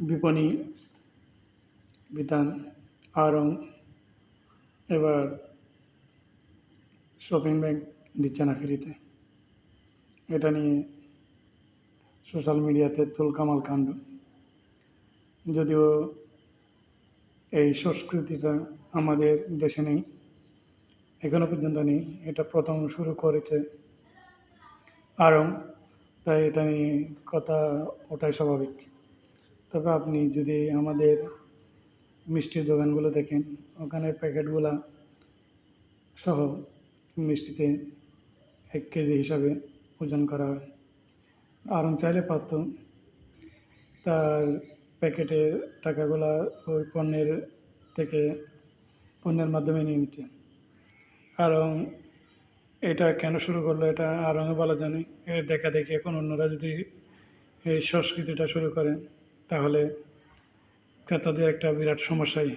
বিপণী বিতান আড়ং এবার শপিং ব্যাগ দিচ্ছে না ফ্রিতে। এটা নিয়ে সোশ্যাল মিডিয়াতে তুলকামাল কাণ্ড। যদিও এই সংস্কৃতিটা আমাদের দেশে নেই, এখনো পর্যন্ত নেই, এটা প্রথম শুরু করেছে আড়ং, তাই এটা নিয়ে কথা ওঠাই স্বাভাবিক। তবে আপনি যদি আমাদের মিষ্টির দোকানগুলো দেখেন, ওখানে প্যাকেটগুলা সহ মিষ্টিতে 1 কেজি হিসাবে ওজন করা হয়। আড়ং চাইলে পারত তার প্যাকেটের টাকাগুলা ওই পণ্যের মাধ্যমে নিয়ে নিতে। আড়ং এটা কেন শুরু করলো এটা আড়ংয়ে বলা জানে। এর দেখা দেখি এখন অন্যরা যদি এই সংস্কৃতিটা শুরু করে, তাহলে ক্রেতাদের একটা বিরাট সমস্যায়